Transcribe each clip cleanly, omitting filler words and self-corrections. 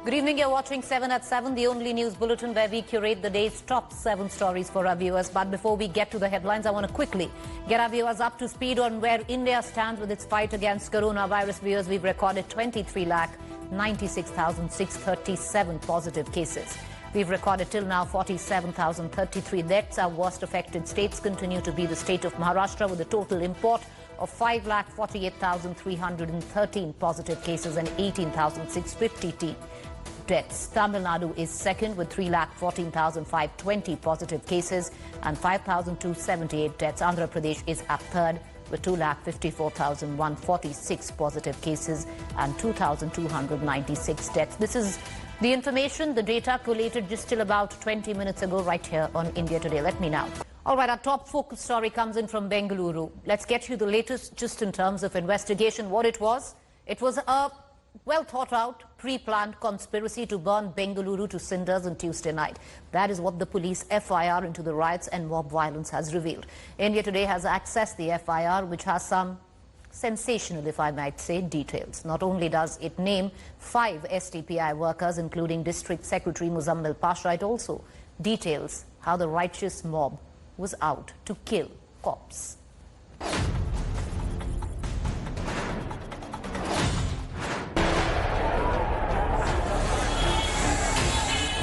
Good evening, you're watching 7 at 7, the only news bulletin where we curate the day's top 7 stories for our viewers. But before we get to the headlines, I want to quickly get our viewers up to speed on where India stands with its fight against coronavirus. Viewers, we've recorded 23,96,637 positive cases. We've recorded till now 47,033 deaths. Our worst affected states continue to be the state of Maharashtra with a total import of 5,48,313 positive cases and 18,650 deaths. Tamil Nadu is second with 3,14,520 positive cases and 5,278 deaths. Andhra Pradesh is at third with 2,54,146 positive cases and 2,296 deaths. This is the information, the data collated just till about 20 minutes ago right here on India Today. Let me now. All right, our top focus story comes in from Bengaluru. Let's get you the latest just in terms of investigation. What it was a well-thought-out, pre-planned conspiracy to burn Bengaluru to cinders on Tuesday night. That is what the police FIR into the riots and mob violence has revealed. India Today has accessed the FIR, which has some sensational, if I might say, details. Not only does it name 5 SDPI workers, including District Secretary Muzammil Pasha, it also details how the righteous mob was out to kill cops.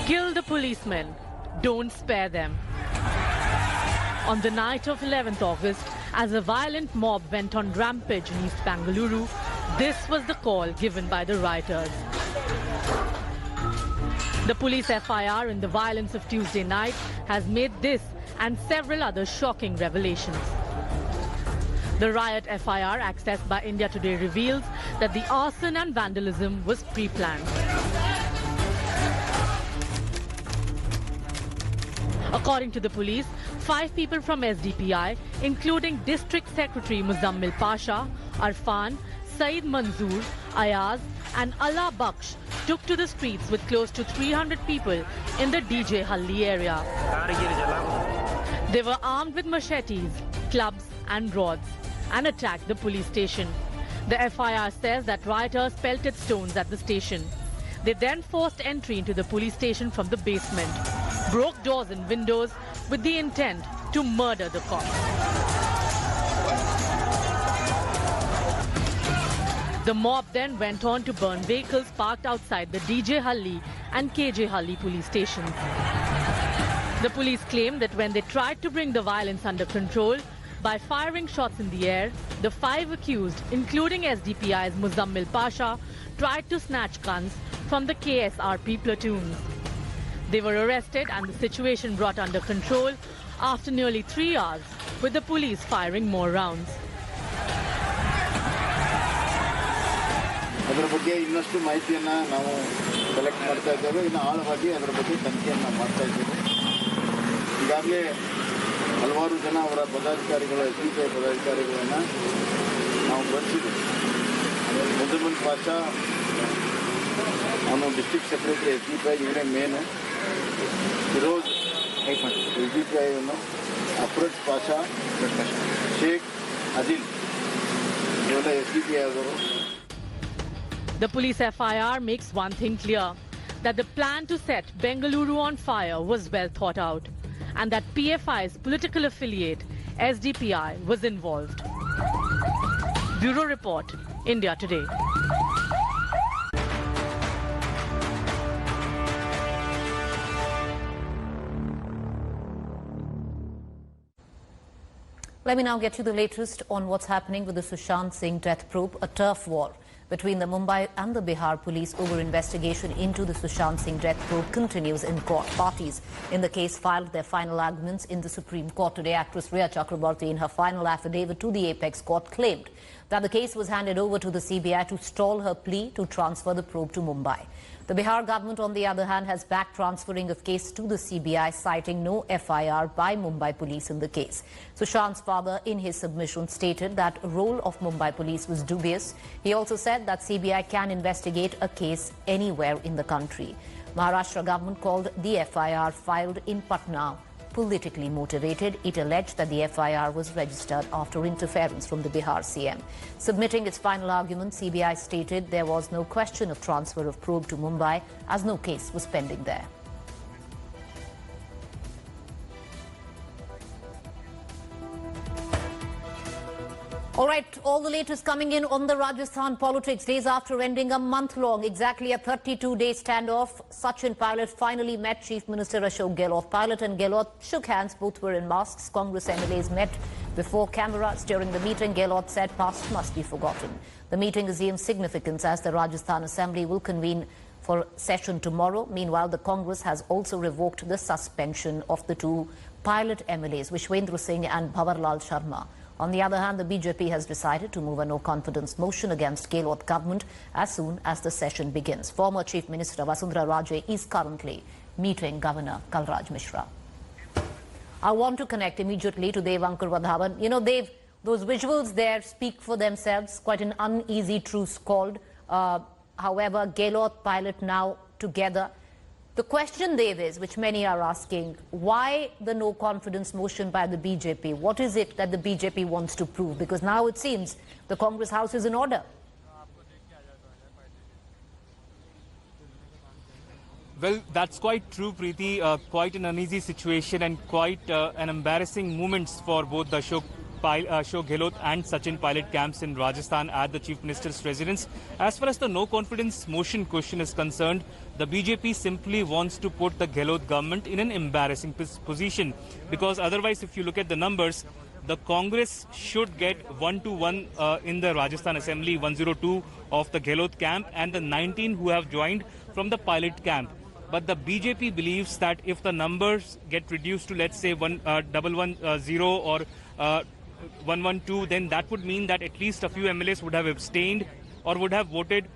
Kill the policemen, don't spare them. On the night of 11th August, as a violent mob went on rampage in East Bengaluru, this was the call given by the rioters. The police FIR in the violence of Tuesday night has made this and several other shocking revelations. The riot FIR accessed by India Today reveals that the arson and vandalism was pre-planned. According to the police, 5 people from SDPI, including District Secretary Muzammil Pasha, Arfan, Saeed Manzoor, Ayaz and Allah Baksh took to the streets with close to 300 people in the DJ Halli area. They were armed with machetes, clubs and rods and attacked the police station. The FIR says that rioters pelted stones at the station. They then forced entry into the police station from the basement, broke doors and windows with the intent to murder the cops. The mob then went on to burn vehicles parked outside the DJ Halli and KJ Halli police stations. The police claim that when they tried to bring the violence under control by firing shots in the air, the 5 accused, including SDPI's Muzammil Pasha, tried to snatch guns from the KSRP platoons. They were arrested and the situation brought under control after nearly 3 hours, with the police firing more rounds. ಅದರ ಬಗ್ಗೆ ಇನ್ನಷ್ಟು ಮಾಹಿತಿಯನ್ನು ನಾವು collect ಮಾಡ್ತಾ ಇದ್ದೇವೆ. ಇನ್ನು ಆಳವಾಗಿ ಅದರ ಬಗ್ಗೆ ತನಿಖೆಯನ್ನು ಮಾಡ್ತಾ ಇದ್ದೇವೆ. ಈಗಾಗಲೇ ಹಲವಾರು ಜನ ಅವರ ಪದಾಧಿಕಾರಿಗಳು SDPI ಪದಾಧಿಕಾರಿಗಳನ್ನು ನಾವು ಬಂಧಿಸಿದ್ದೇವೆ. ಮುಜಮ್ಮಲ್ ಪಾಷಾ ಅವನು ಡಿಸ್ಟ್ರಿಕ್ಟ್ ಸೆಕ್ರೆಟರಿ SDPI ಇವರೇ ಮೇನು. ಫಿರೋಜ್ SDPI ಅವನು, ಅಫ್ರೋಜ್ ಪಾಷಾ, ಶೇಖ್ ಅದಿಲ್ ಇವೆಲ್ಲ SDPI ಅವರು. The police FIR makes one thing clear, that the plan to set Bengaluru on fire was well thought out and that PFI's political affiliate SDPI was involved. Bureau Report, India Today. Let me now get you the latest on what's happening with the Sushant Singh death probe, a turf war between the Mumbai and the Bihar police over investigation into the Sushant Singh death probe continues in court. Parties in the case filed their final arguments in the Supreme Court today. Actress Riya Chakraborty, in her final affidavit to the Apex Court, claimed that the case was handed over to the CBI to stall her plea to transfer the probe to Mumbai. The Bihar government, on the other hand, has backed transferring of case to the CBI, citing no FIR by Mumbai police in the case. Sushant's father, in his submission, stated that role of Mumbai police was dubious. He also said that CBI can investigate a case anywhere in the country. Maharashtra government called the FIR filed in Patna politically motivated. It alleged that the FIR was registered after interference from the Bihar CM. Submitting its final argument, CBI stated there was no question of transfer of probe to Mumbai as no case was pending there. All right, all the latest coming in on the Rajasthan politics. Days after ending a month-long, exactly a 32-day standoff, Sachin Pilot finally met Chief Minister Ashok Gehlot. Pilot and Gehlot shook hands. Both were in masks. Congress MLAs met before cameras. During the meeting, Gehlot said past must be forgotten. The meeting assumes significance as the Rajasthan Assembly will convene for session tomorrow. Meanwhile, the Congress has also revoked the suspension of the two Pilot MLAs, Vishwendra Singh and Bhavarlal Sharma. On the other hand, the BJP has decided to move a no-confidence motion against Gehlot government as soon as the session begins. Former Chief Minister Vasundhara Raje is currently meeting Governor Kalraj Mishra. I want to connect immediately to Devankar Vadhavan. You know, Dev, those visuals there speak for themselves. Quite an uneasy truce called. However, Gehlot, Pilot now together. The question, Dev, is, which many are asking, why the no-confidence motion by the BJP? What is it that the BJP wants to prove? Because now it seems the Congress House is in order. Well, that's quite true, Preeti. Quite an uneasy situation and quite an embarrassing moments for both the Ashok Gehlot and Sachin Pilot camps in Rajasthan at the Chief Minister's residence. As far as the no-confidence motion question is concerned, the BJP simply wants to put the Gehlot government in an embarrassing position. Because otherwise, if you look at the numbers, the Congress should get 1-1 in the Rajasthan Assembly, 102 of the Gehlot camp and the 19 who have joined from the Pilot camp. But the BJP believes that if the numbers get reduced to, let's say, 110 or 112, then that would mean that at least a few MLAs would have abstained or would have voted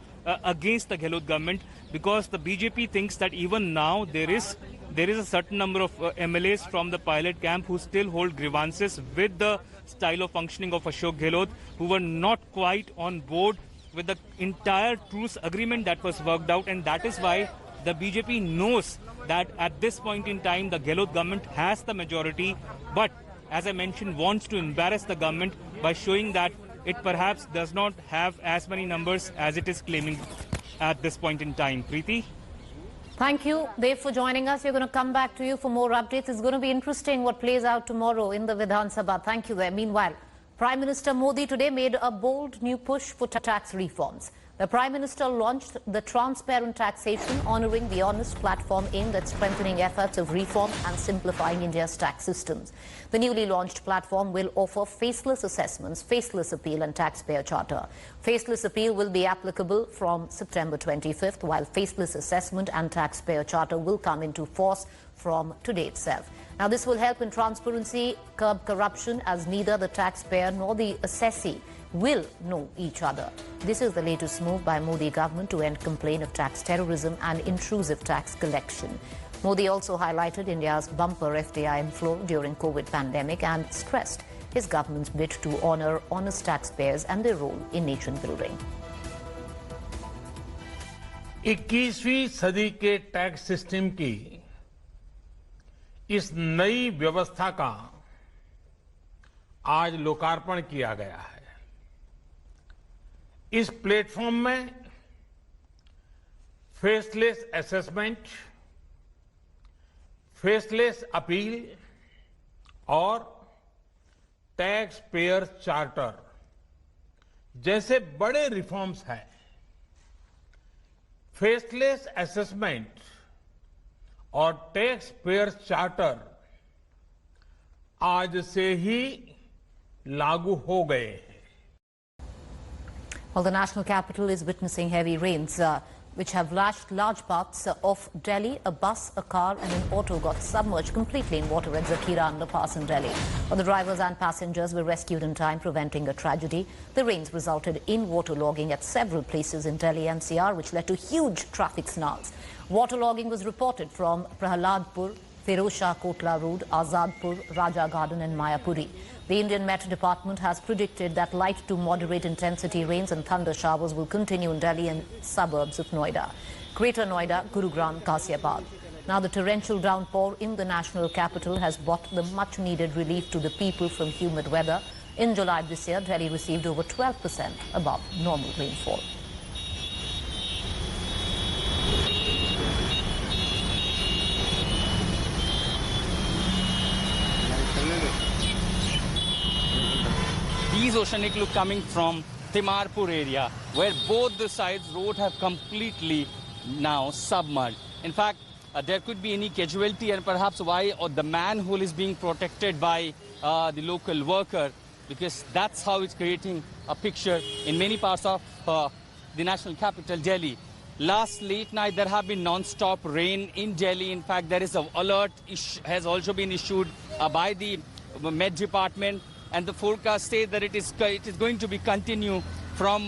against the Gehlot government, because the BJP thinks that even now there is a certain number of MLAs from the Pilot camp who still hold grievances with the style of functioning of Ashok Gehlot, who were not quite on board with the entire truce agreement that was worked out, and that is why the BJP knows that at this point in time the Gehlot government has the majority, but as I mentioned, wants to embarrass the government by showing that it perhaps does not have as many numbers as it is claiming at this point in time. Preeti? Thank you, Dev, for joining us. We're going to come back to you for more updates. It's going to be interesting what plays out tomorrow in the Vidhan Sabha. Thank you there. Meanwhile, Prime Minister Modi today made a bold new push for tax reforms. The Prime Minister launched the transparent taxation, honouring the honest platform aimed at strengthening efforts of reform and simplifying India's tax systems. The newly launched platform will offer faceless assessments, faceless appeal and taxpayer charter. Faceless appeal will be applicable from September 25th, while faceless assessment and taxpayer charter will come into force from today itself. Now, this will help in transparency, curb corruption, as neither the taxpayer nor the assessee will know each other. This is the latest move by Modi government to end complaint of tax terrorism and intrusive tax collection. Modi also highlighted India's bumper FDI inflow during COVID pandemic and stressed his government's bid to honour honest taxpayers and their role in nation building. 21वीं सदी के tax system की इस नई व्यवस्था का आज लोकार्पण किया गया है। इस प्लेटफॉर्म में फेसलेस असेसमेंट, फेसलेस अपील और टैक्स पेयर चार्टर जैसे बड़े रिफॉर्म्स हैं। फेसलेस असेसमेंट और टैक्स पेयर चार्टर आज से ही लागू हो गए हैं। Well, the national capital is witnessing heavy rains, which have lashed large parts of Delhi. A bus, a car and an auto got submerged completely in water at Zakhira underpass in Delhi. But the drivers and passengers were rescued in time, preventing a tragedy. The rains resulted in waterlogging at several places in Delhi NCR, which led to huge traffic snarls. Waterlogging was reported from Prahaladpur, Firozshah Kotla Road, Azadpur, Raja Garden and Mayapuri. The Indian Met Department has predicted that light to moderate intensity rains and thunder showers will continue in Delhi and suburbs of Noida, Greater Noida, Gurugram, Ghaziabad. Now, the torrential downpour in the national capital has brought the much-needed relief to the people from humid weather. In July this year, Delhi received over 12% above normal rainfall. These oceanic look coming from Timarpur area, where both the sides road have completely now submerged. In fact, there could be any casualty, and perhaps why the manhole is being protected by the local worker, because that's how it's creating a picture in many parts of the national capital, Delhi. Last late night, there have been non-stop rain in Delhi. In fact, there is an alert has also been issued by the Met Department, and the forecast says that it is going to be continue from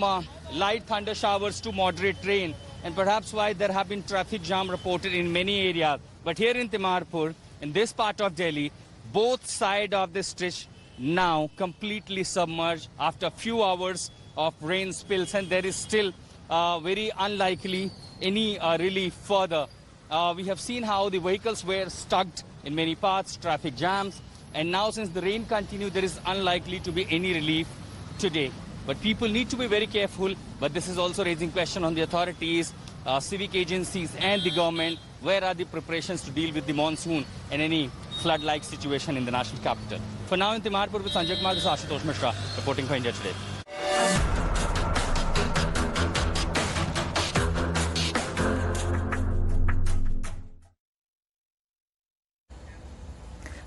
light thunder showers to moderate rain, and perhaps why there have been traffic jam reported in many areas. But here in Timarpur, in this part of Delhi, both sides of the stretch now completely submerged after a few hours of rain spills, and there is still very unlikely any relief further. We have seen how the vehicles were stuck in many parts, traffic jams, and now since the rain continues, there is unlikely to be any relief today. But people need to be very careful, but this is also raising question on the authorities, civic agencies and the government. Where are the preparations to deal with the monsoon and any flood-like situation in the national capital? For now in Timarpur with Sanjay Kumar, this is Ashutosh Mishra reporting for India Today.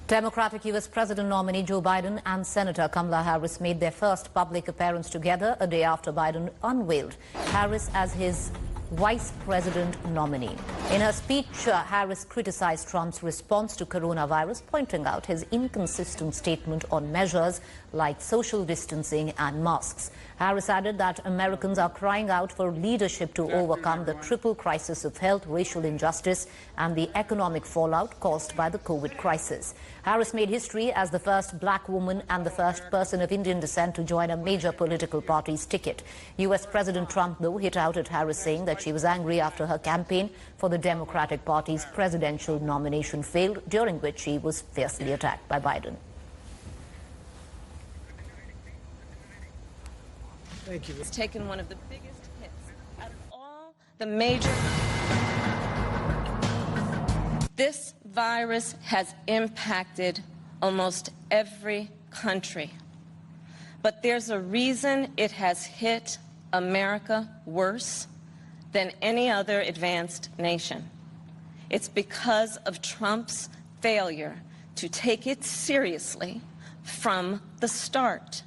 Democratic U.S. President nominee Joe Biden and Senator Kamala Harris made their first public appearance together a day after Biden unveiled Harris as his vice president nominee. In her speech, Harris criticized Trump's response to coronavirus, pointing out his inconsistent statement on measures like social distancing and masks. Harris added that Americans are crying out for leadership to overcome the triple crisis of health, racial injustice, and the economic fallout caused by the COVID crisis. Harris made history as the first black woman and the first person of Indian descent to join a major political party's ticket. U.S. President Trump, though, hit out at Harris, saying that she was angry after her campaign for the Democratic Party's presidential nomination failed, during which she was fiercely attacked by Biden. Thank you. It's taken one of the biggest hits out of all the major. This virus has impacted almost every country. But there's a reason it has hit America worse than any other advanced nation. It's because of Trump's failure to take it seriously from the start.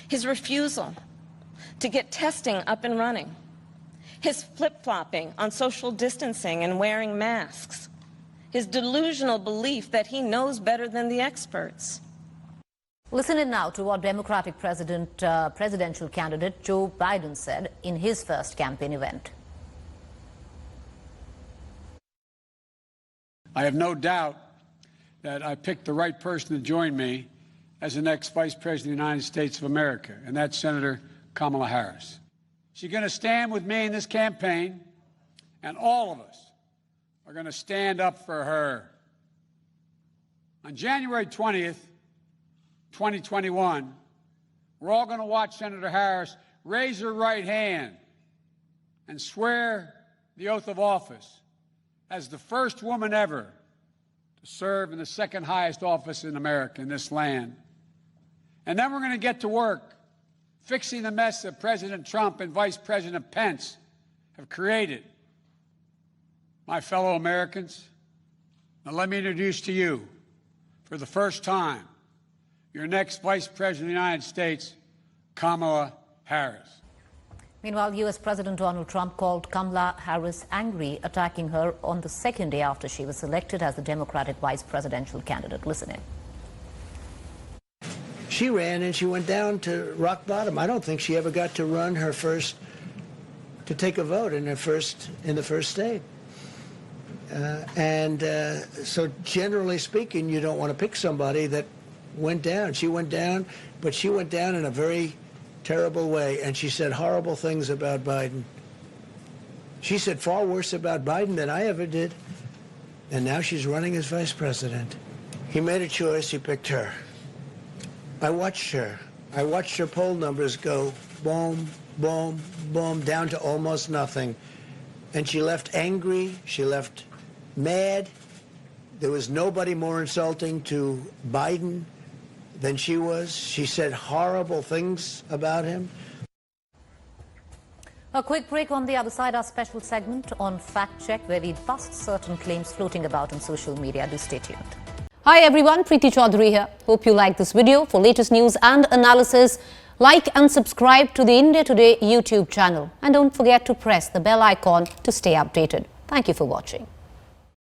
His refusal to get testing up and running, his flip-flopping on social distancing and wearing masks, his delusional belief that he knows better than the experts. Listen in now to what Democratic presidential candidate Joe Biden said in his first campaign event. I have no doubt that I picked the right person to join me as the next Vice President of the United States of America, and that's Senator Kamala Harris. She's going to stand with me in this campaign, and all of us are going to stand up for her. On January 20th, 2021, we're all going to watch Senator Harris raise her right hand and swear the oath of office as the first woman ever to serve in the second highest office in America, in this land. And then we're going to get to work fixing the mess that President Trump and Vice President Pence have created. My fellow Americans, now let me introduce to you, for the first time, your next Vice President of the United States, Kamala Harris. Meanwhile, U.S. President Donald Trump called Kamala Harris angry, attacking her on the second day after she was selected as the Democratic vice presidential candidate. Listen in. She ran and she went down to rock bottom. I don't think she ever got to run her first, to take a vote in the first state. So generally speaking, you don't want to pick somebody that went down. She went down, but she went down in a very terrible way, and she said horrible things about Biden. She said far worse about Biden than I ever did. and now she's running as vice president. He made a choice. He picked her. I watched her. I watched her poll numbers go boom, boom, boom, down to almost nothing. And she left angry. She left mad. There was nobody more insulting to Biden than she was. She said horrible things about him. A quick break. On the other side, our special segment on Fact Check, where we bust certain claims floating about on social media. Do stay tuned. Hi everyone, Preeti Chaudhary here. Hope you like this video. For latest news and analysis, like and subscribe to the India Today YouTube channel. And don't forget to press the bell icon to stay updated. Thank you for watching.